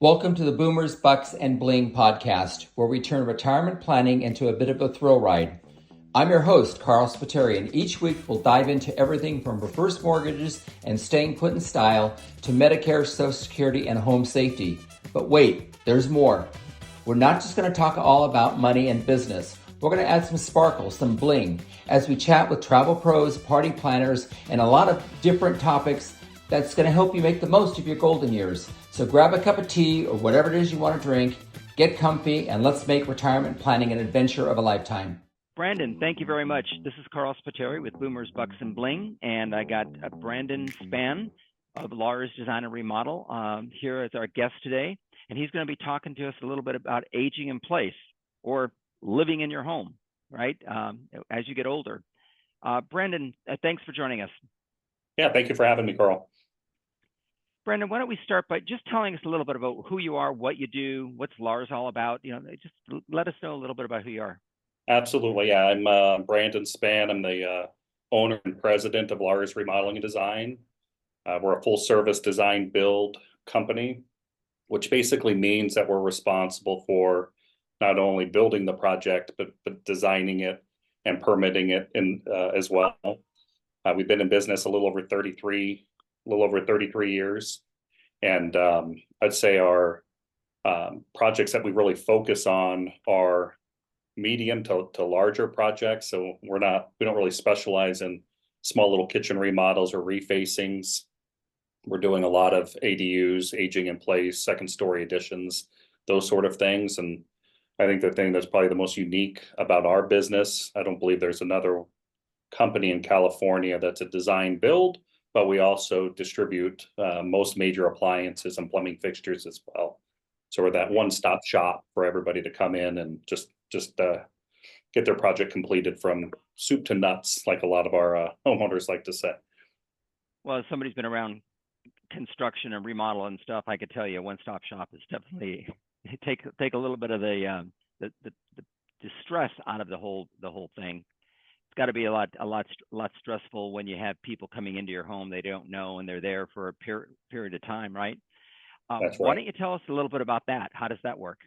Welcome to the Boomers, Bucks, and Bling Podcast, where we turn retirement planning into a bit of a thrill ride. I'm your host, Carl Spiteri, and each week we'll dive into everything from reverse mortgages and staying put in style to Medicare, Social Security, and home safety. But wait, there's more. We're not just going to talk all about money and business. We're going to add some sparkle, some bling, as we chat with travel pros, party planners, and a lot of different topics that's going to help you make the most of your golden years. So grab a cup of tea or whatever it is you want to drink, get comfy, and let's make retirement planning an adventure of a lifetime. Brandon, thank you very much. This is Carl Spiteri with Boomers, Bucks, and Bling, and I got Brandon Spann of Lars Design and Remodel here as our guest today, and he's going to be talking to us a little bit about aging in place or living in your home, right, as you get older. Brandon, thanks for joining us. Yeah, thank you for having me, Carl. Brandon, why don't we start by just telling us a little bit about who you are, what you do, what's Lars all about? Just let us know a little bit about who you are. Absolutely. Yeah, I'm Brandon Spann. I'm the owner and president of Lars Remodeling Design. We're a full service design build company, which basically means that we're responsible for not only building the project, but designing it and permitting it as well. We've been in business a little over 33 years. And I'd say our projects that we really focus on are medium to larger projects. So we don't really specialize in small little kitchen remodels or refacings. We're doing a lot of ADUs, aging in place, second story additions, those sort of things. And I think the thing that's probably the most unique about our business, I don't believe there's another company in California that's a design build, but we also distribute most major appliances and plumbing fixtures as well. So we're that one-stop shop for everybody to come in and just get their project completed from soup to nuts, like a lot of our homeowners like to say. Well, as somebody's been around construction and remodel and stuff, I could tell you a one-stop shop is definitely take a little bit of the stress out of the whole thing. It's got to be a lot stressful when you have people coming into your home they don't know and they're there for a period of time, right? That's right. Why don't you tell us a little bit about that? How does that work?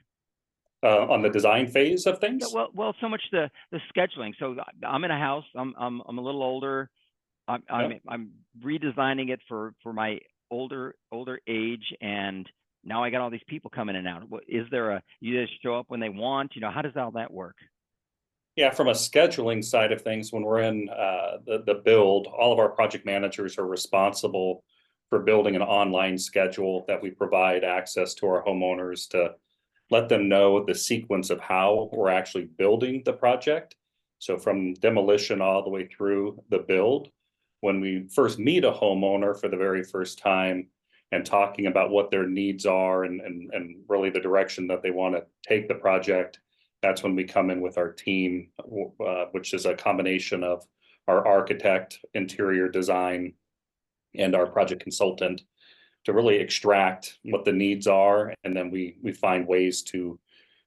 On the design phase of things? Well, so much the scheduling. So I'm in a house. I'm a little older. I'm redesigning it for my older age, and now I got all these people coming in and out. Is there you just show up when they want? How does all that work? Yeah, from a scheduling side of things, when we're in the build, all of our project managers are responsible for building an online schedule that we provide access to our homeowners to let them know the sequence of how we're actually building the project. So from demolition all the way through the build, when we first meet a homeowner for the very first time and talking about what their needs are and really the direction that they want to take the project, that's when we come in with our team, which is a combination of our architect, interior design, and our project consultant to really extract what the needs are. And then we find ways to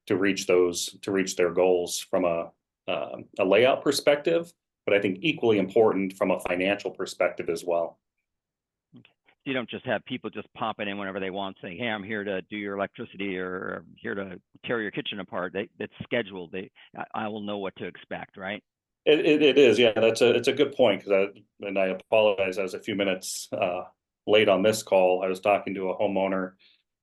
reach their goals from a layout perspective, but I think equally important from a financial perspective as well. You don't just have people just popping in whenever they want, saying, "Hey, I'm here to do your electricity or I'm here to tear your kitchen apart." It's scheduled. I will know what to expect, right? It is, yeah. It's a good point because I apologize. I was a few minutes late on this call. I was talking to a homeowner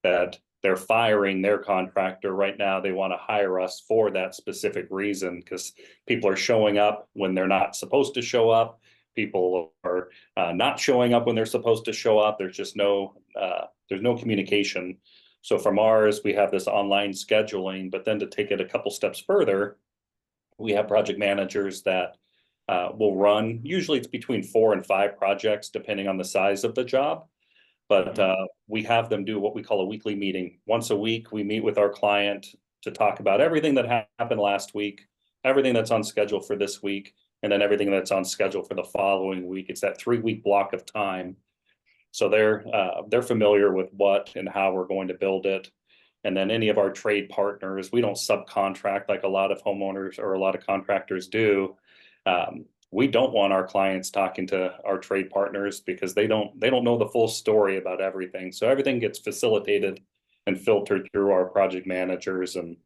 that they're firing their contractor right now. They want to hire us for that specific reason because people are showing up when they're not supposed to show up. People are not showing up when they're supposed to show up. There's just there's no communication. So from ours, we have this online scheduling, but then to take it a couple steps further, we have project managers that will run, usually it's between 4 and 5 projects, depending on the size of the job. But we have them do what we call a weekly meeting. Once a week, we meet with our client to talk about everything that happened last week, everything that's on schedule for this week, and then everything that's on schedule for the following week. It's that 3-week block of time. So they're familiar with what and how we're going to build it. And then any of our trade partners, we don't subcontract like a lot of homeowners or a lot of contractors do. We don't want our clients talking to our trade partners because they don't know the full story about everything. So everything gets facilitated and filtered through our project managers, and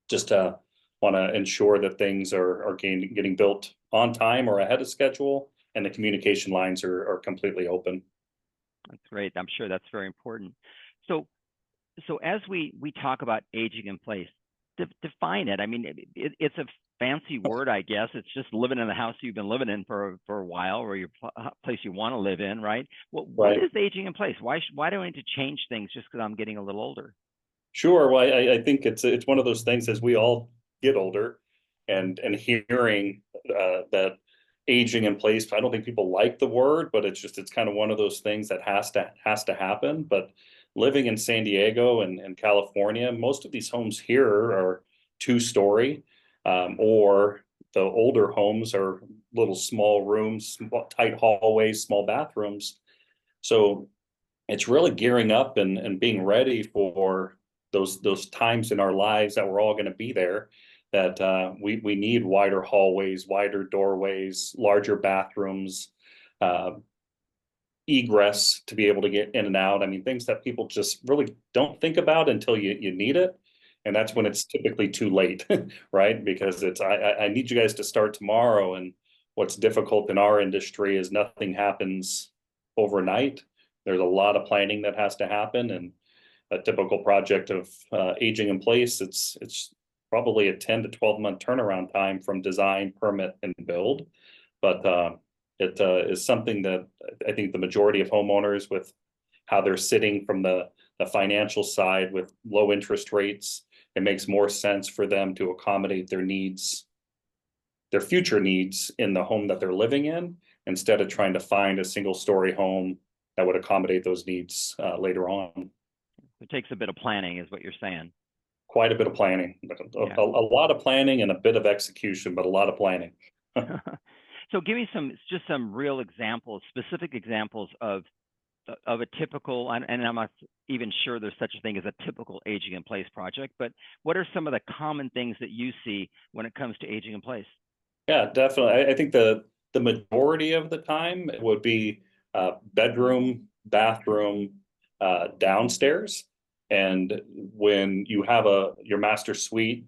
just want to ensure that things are getting built on time or ahead of schedule, and the communication lines are completely open. That's great. I'm sure that's very important. So as we talk about aging in place, define it. I mean, it's a fancy word, I guess. It's just living in the house you've been living in for a while, or your place you want to live in, right? What is aging in place? Why do I need to change things just because I'm getting a little older? Sure. Well, I think it's one of those things as we all get older, and hearing that aging in place. I don't think people like the word, but it's kind of one of those things that has to happen. But living in San Diego and California, most of these homes here are 2-story, or the older homes are little small rooms, tight hallways, small bathrooms. So it's really gearing up and being ready for those times in our lives that we're all going to be there, that we need wider hallways, wider doorways, larger bathrooms, egress to be able to get in and out. I mean, things that people just really don't think about until you need it. And that's when it's typically too late, right? Because I need you guys to start tomorrow. And what's difficult in our industry is nothing happens overnight. There's a lot of planning that has to happen, and a typical project of aging in place, it's probably a 10 to 12 month turnaround time from design, permit, and build. But it is something that I think the majority of homeowners, with how they're sitting from the financial side with low interest rates, it makes more sense for them to accommodate their needs, their future needs, in the home that they're living in, instead of trying to find a single-story home that would accommodate those needs later on. It takes a bit of planning, is what you're saying. Quite a bit of planning, a lot of planning and a bit of execution, but a lot of planning. So give me some real examples, specific examples of a typical, and I'm not even sure there's such a thing as a typical aging in place project, but what are some of the common things that you see when it comes to aging in place? Yeah, definitely. I think the majority of the time it would be bedroom, bathroom, downstairs. And when you have your master suite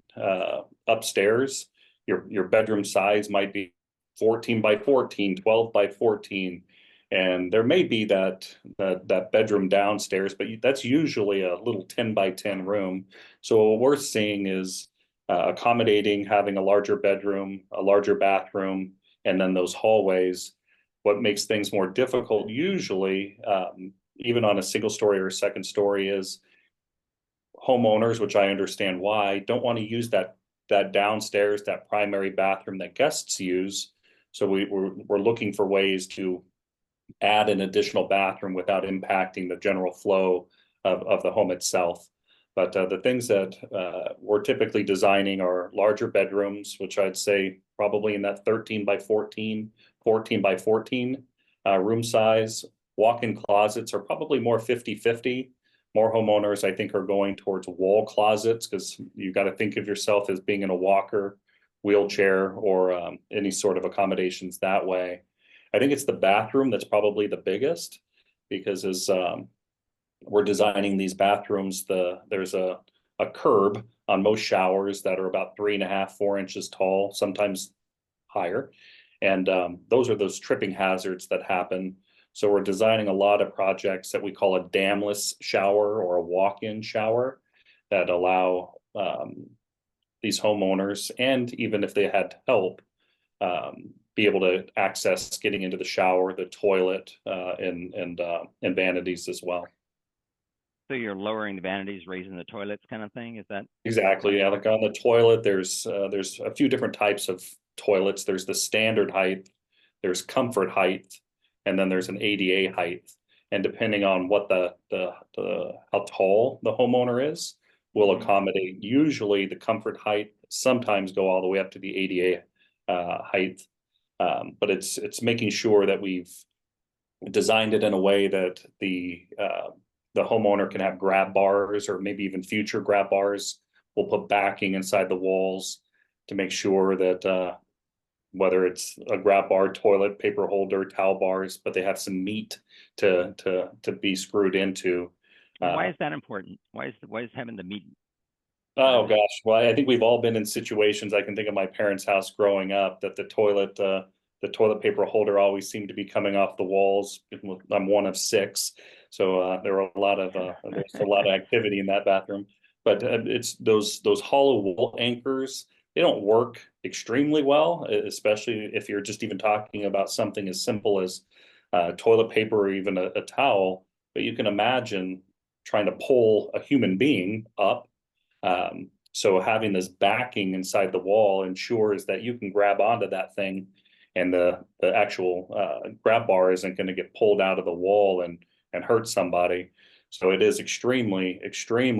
upstairs, your bedroom size might be 14 by 14, 12 by 14. And there may be that bedroom downstairs, but that's usually a little 10 by 10 room. So what we're seeing is accommodating, having a larger bedroom, a larger bathroom, and then those hallways. What makes things more difficult usually, even on a single story or a second story, is homeowners, which I understand why, don't want to use that downstairs, that primary bathroom that guests use. So we're looking for ways to add an additional bathroom without impacting the general flow of the home itself. But the things that we're typically designing are larger bedrooms, which I'd say probably in that 13 by 14, 14 by 14 room size. Walk-in closets are probably more 50-50. More homeowners, I think, are going towards wall closets, because you got to think of yourself as being in a walker, wheelchair, or any sort of accommodations that way. I think it's the bathroom that's probably the biggest, because as we're designing these bathrooms, there's a curb on most showers that are about 3.5, 4 inches tall, sometimes higher. And those are those tripping hazards that happen. So we're designing a lot of projects that we call a damless shower or a walk-in shower that allow these homeowners, and even if they had help, be able to access getting into the shower, the toilet, and vanities as well. So you're lowering the vanities, raising the toilets, kind of thing. Is that exactly? Yeah, like on the toilet, there's a few different types of toilets. There's the standard height, there's comfort height, and then there's an ADA height. And depending on what how tall the homeowner is, will accommodate. Usually the comfort height sometimes go all the way up to the ADA height. But it's making sure that we've designed it in a way that the homeowner can have grab bars, or maybe even future grab bars. We'll put backing inside the walls to make sure that whether it's a grab bar, toilet, paper holder, towel bars, but they have some meat to be screwed into. Why is that important? Why is having the meat part Oh of it? gosh, well, I think we've all been in situations. I can think of my parents' house growing up that the toilet paper holder always seemed to be coming off the walls. I'm one of six, so there were there's a lot of activity in that bathroom. But it's those hollow wall anchors. They don't work extremely well, especially if you're just even talking about something as simple as toilet paper or even a towel. But you can imagine trying to pull a human being up. So having this backing inside the wall ensures that you can grab onto that thing, and the actual grab bar isn't going to get pulled out of the wall and hurt somebody. So it is extremely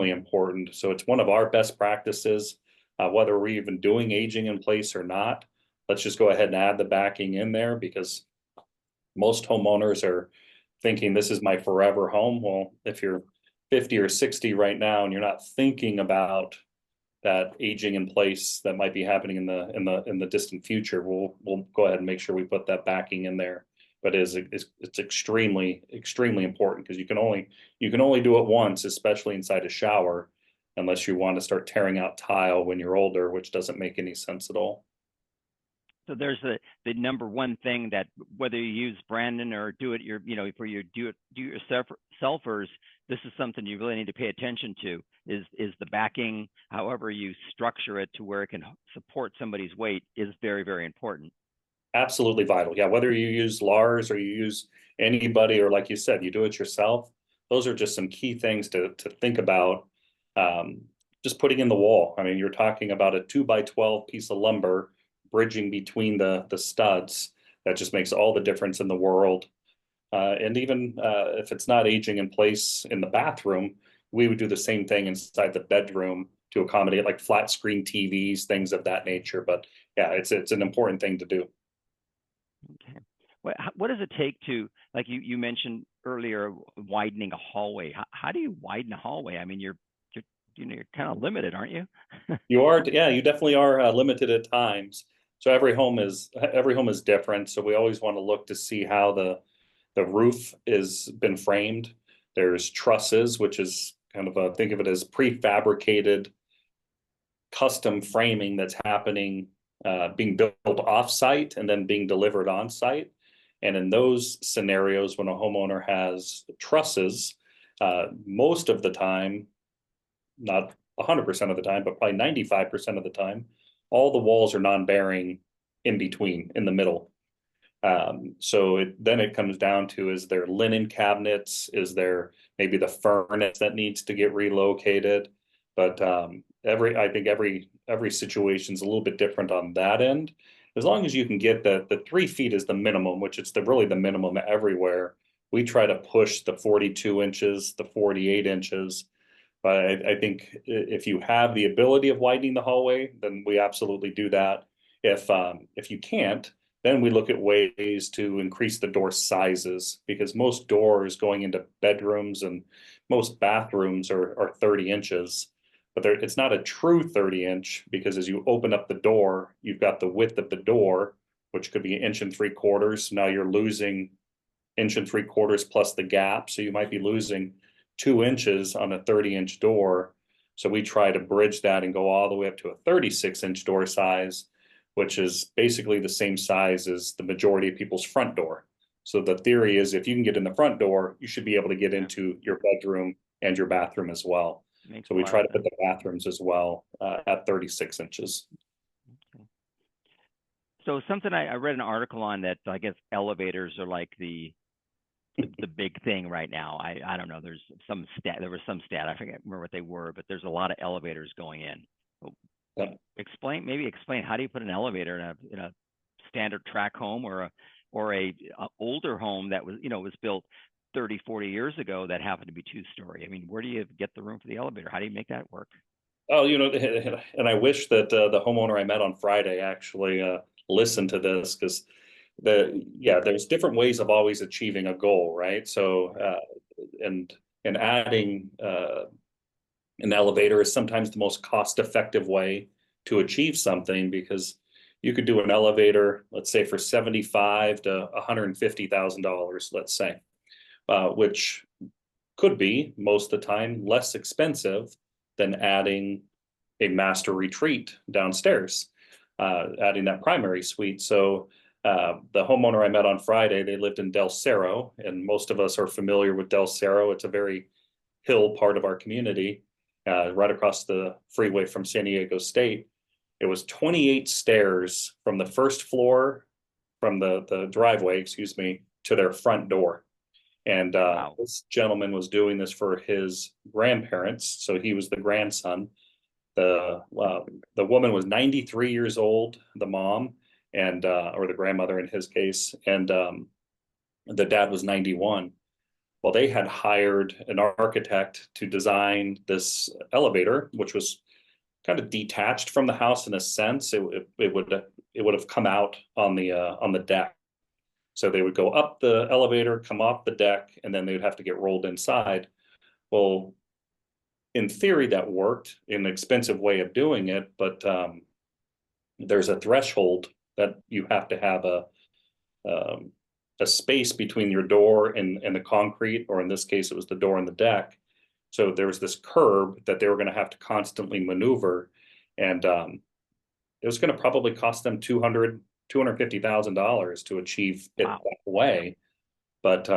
important. So it's one of our best practices, whether we're even doing aging in place or not. Let's just go ahead and add the backing in there, because most homeowners are thinking this is my forever home. Well, if you're 50 or 60 right now and you're not thinking about that aging in place that might be happening in the distant future, we'll go ahead and make sure we put that backing in there. But it's extremely important, because you can only do it once, especially inside a shower, unless you want to start tearing out tile when you're older, which doesn't make any sense at all. So there's the number one thing that whether you use Brandon or do it for your do it yourselfers, this is something you really need to pay attention to is the backing, however you structure it to where it can support somebody's weight is very, very important. Absolutely vital. Yeah, whether you use Lars or you use anybody, or like you said, you do it yourself, those are just some key things to think about. Just putting in the wall. I mean, you're talking about a 2x12 piece of lumber bridging between the studs. That just makes all the difference in the world. And even if it's not aging in place in the bathroom, we would do the same thing inside the bedroom to accommodate like flat screen TVs, things of that nature. But yeah, it's an important thing to do. Okay. What does it take to, like you mentioned earlier, widening a hallway? How do you widen a hallway? I mean, you're kind of limited, aren't you? You are, yeah, you definitely are limited at times. So every home is different. So we always want to look to see how the roof is been framed. There's trusses, which is kind of think of it as prefabricated custom framing that's happening, being built off-site and then being delivered on-site. And in those scenarios, when a homeowner has trusses, most of the time, not 100% of the time, but probably 95% of the time, all the walls are non-bearing in between, in the middle. Then it comes down to, is there linen cabinets? Is there maybe the furnace that needs to get relocated? But I think every situation is a little bit different on that end. As long as you can get the 3 feet is the minimum, which it's really the minimum everywhere. We try to push the 42 inches, the 48 inches. But I think if you have the ability of widening the hallway, then we absolutely do that. If you can't, then we look at ways to increase the door sizes, because most doors going into bedrooms and most bathrooms are 30 inches. But it's not a true 30-inch, because as you open up the door, you've got the width of the door, which could be 1.75 inches. Now you're losing 1.75 inches plus the gap. So you might be losing 2 inches on a 30-inch door. So we try to bridge that and go all the way up to a 36-inch door size, which is basically the same size as the majority of people's front door. So the theory is, if you can get in the front door, you should be able to get into your bedroom and your bathroom as well. So we try to put the bathrooms as well at 36 inches. Okay. So something I read an article on that I guess elevators are like the big thing right now. I don't know. There was some stat. I remember what they were, but there's a lot of elevators going in. Yeah. Explain how do you put an elevator in a standard track home or a older home that was built 30, 40 years ago that happened to be 2-story. I mean, where do you get the room for the elevator? How do you make that work? Oh, and I wish that the homeowner I met on Friday actually listened to this, because there's different ways of always achieving a goal, right? So and adding an elevator is sometimes the most cost-effective way to achieve something, because you could do an elevator, let's say, for $75,000 to $150,000, let's say, which could be most of the time less expensive than adding a master retreat downstairs, adding that primary suite. So the homeowner I met on Friday, they lived in Del Cerro, and most of us are familiar with Del Cerro. It's a very hill part of our community, right across the freeway from San Diego State. It was 28 stairs from the first floor, from the driveway, excuse me, to their front door. And Wow. this gentleman was doing this for his grandparents, so he was the grandson. The woman was 93 years old, the mom, and or the grandmother in his case, and the dad was 91. Well, they had hired an architect to design this elevator, which was kind of detached from the house in a sense. It would have come out on the deck. So they would go up the elevator, come off the deck, and then they would have to get rolled inside. Well, in theory, that worked, an expensive way of doing it, but there's a threshold that you have to have a space between your door and the concrete, or in this case, it was the door and the deck. So there was this curb that they were going to have to constantly maneuver, and it was going to probably cost them $250,000 to achieve it Wow. that way. But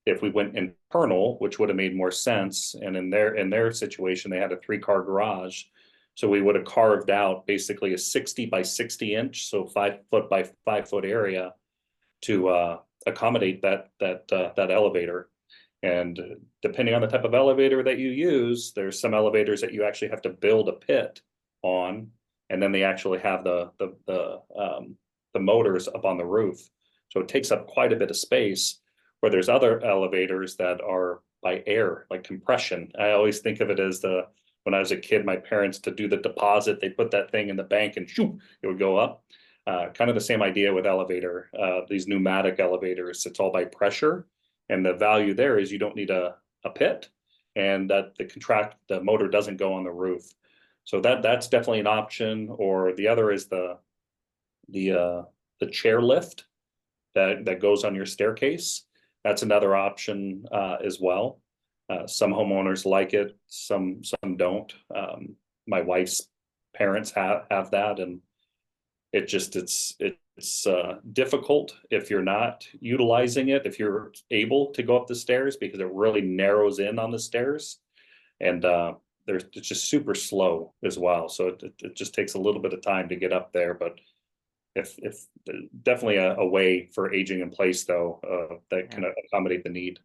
if we went internal, which would have made more sense, and in their situation, they had a 3-car garage, so we would have carved out basically a 60 by 60 inch, so 5 foot by 5 foot area to accommodate that elevator. And depending on the type of elevator that you use, there's some elevators that you actually have to build a pit on, and then they actually have the motors up on the roof. So it takes up quite a bit of space, where there's other elevators that are by air, like compression. I always think of it as when I was a kid, my parents, to do the deposit, they put that thing in the bank and shoo, it would go up. Kind of the same idea with elevator, these pneumatic elevators, it's all by pressure. And the value there is you don't need a pit, and that the motor doesn't go on the roof. So that's definitely an option. Or the other is the chair lift that goes on your staircase. That's another option as well. Some homeowners like it, some don't. My wife's parents have that, and it's difficult if you're not utilizing it, if you're able to go up the stairs, because it really narrows in on the stairs, and it's just super slow as well. So it just takes a little bit of time to get up there. But if definitely a way for aging in place though, that can accommodate the need.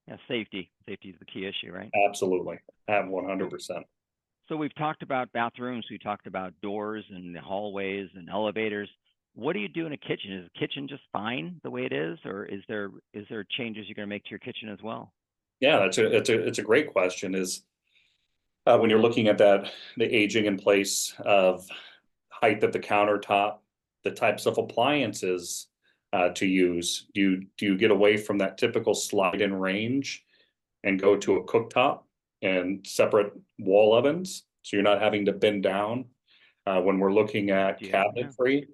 Yeah, safety is the key issue, right? Absolutely. 100%. So we've talked about bathrooms, we talked about doors and the hallways and elevators. What do you do in a kitchen? Is the kitchen just fine the way it is, or is there changes you're going to make to your kitchen as well? Yeah, it's a great question. Is when you're looking at the aging in place of height of the countertop, the types of appliances to use. Do you get away from that typical slide-in range and go to a cooktop and separate wall ovens, so you're not having to bend down? When we're looking at cabinet-free,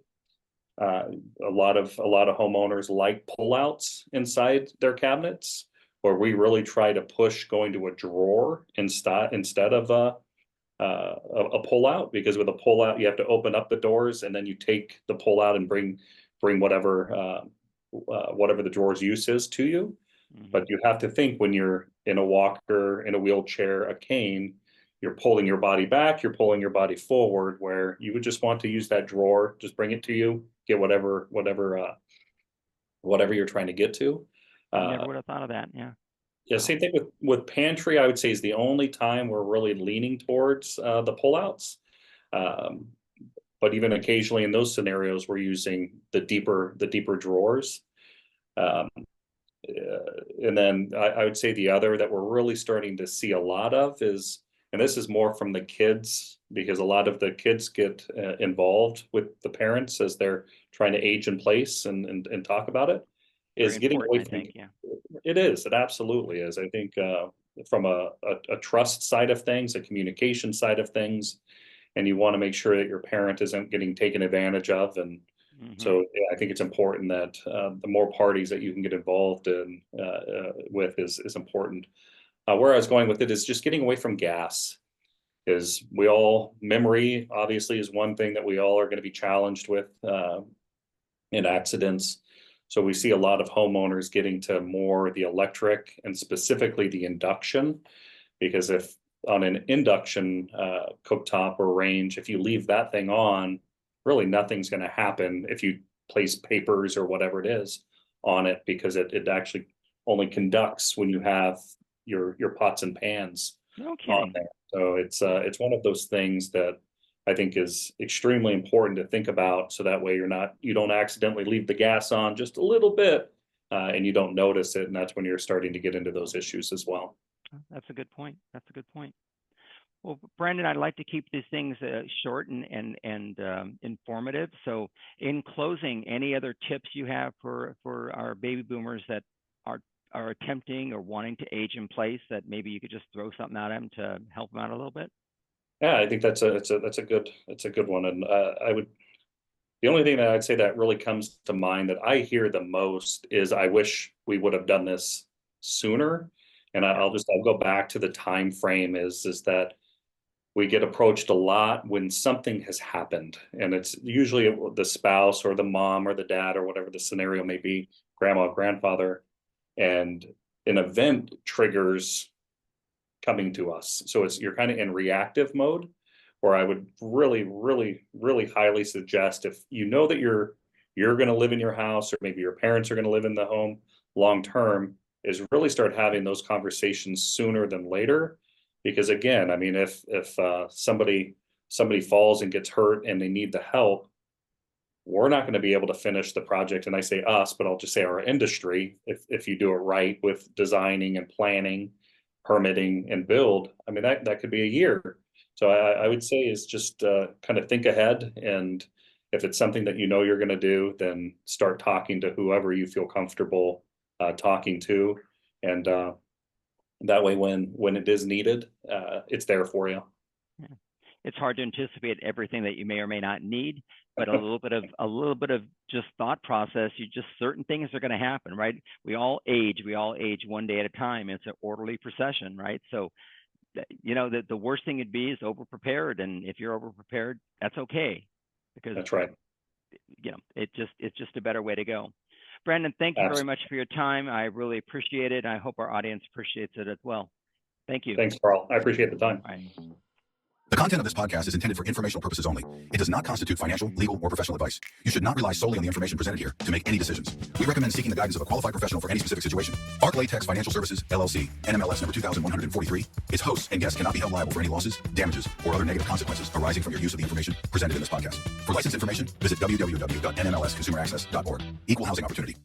a lot of homeowners like pullouts inside their cabinets, where we really try to push going to a drawer instead of a pullout, because with a pullout you have to open up the doors, and then you take the pullout and bring whatever the drawer's use is to you. Mm-hmm. But you have to think, when you're in a walker, in a wheelchair, a cane, you're pulling your body back, you're pulling your body forward, where you would just want to use that drawer, just bring it to you, get whatever you're trying to get to. I never would have thought of that. Yeah. Yeah, same thing with pantry. I would say is the only time we're really leaning towards the pullouts. But even occasionally in those scenarios, we're using the deeper drawers. And then I would say the other that we're really starting to see a lot of is, and this is more from the kids, because a lot of the kids get involved with the parents as they're trying to age in place and talk about it, is getting away from. It is. It absolutely is. I think from a trust side of things, a communication side of things, and you want to make sure that your parent isn't getting taken advantage of. And So yeah, I think it's important that the more parties that you can get involved in with is important. Where I was going with it is just getting away from gas. Is memory obviously is one thing that we all are going to be challenged with in accidents. So we see a lot of homeowners getting to more the electric and specifically the induction, because if on an induction cooktop or range, if you leave that thing on, really nothing's going to happen if you place papers or whatever it is on it, because it actually only conducts when you have your pots and pans on there. So it's one of those things that I think is extremely important to think about, so that way you don't accidentally leave the gas on just a little bit and you don't notice it, and that's when you're starting to get into those issues as well. That's a good point. Well, Brandon, I'd like to keep these things short and informative. So, in closing, any other tips you have for our baby boomers that are attempting or wanting to age in place, that maybe you could just throw something at them to help them out a little bit? Yeah, I think that's a good one, and the only thing that I'd say that really comes to mind that I hear the most is, I wish we would have done this sooner. And I'll go back to the time frame is that we get approached a lot when something has happened, and it's usually the spouse or the mom or the dad or whatever the scenario may be, grandma, grandfather, and an event triggers coming to us. So you're kind of in reactive mode, where I would really, really, really highly suggest, if you know that you're going to live in your house, or maybe your parents are going to live in the home long term, is really start having those conversations sooner than later. Because again, I mean, if somebody falls and gets hurt and they need the help, we're not going to be able to finish the project. And I say us, but I'll just say our industry, if you do it right with designing and planning, permitting and build, I mean, that could be a year. So I would say is just kind of think ahead, and if it's something that you know you're going to do, then start talking to whoever you feel comfortable talking to, and that way when it is needed, it's there for you. Yeah. It's hard to anticipate everything that you may or may not need, but a little bit of just thought process. Certain things are going to happen, right? We all age one day at a time. It's an orderly procession, right? So, the worst thing would be is over-prepared, and if you're over-prepared, that's okay, because that's right. It's just a better way to go. Brandon, thank you very much for your time. I really appreciate it. I hope our audience appreciates it as well. Thank you. Thanks, Carl. I appreciate the time. All right. The content of this podcast is intended for informational purposes only. It does not constitute financial, legal, or professional advice. You should not rely solely on the information presented here to make any decisions. We recommend seeking the guidance of a qualified professional for any specific situation. Arc Latex Financial Services, LLC, NMLS number 2143. Its hosts and guests cannot be held liable for any losses, damages, or other negative consequences arising from your use of the information presented in this podcast. For license information, visit www.nmlsconsumeraccess.org. Equal housing opportunity.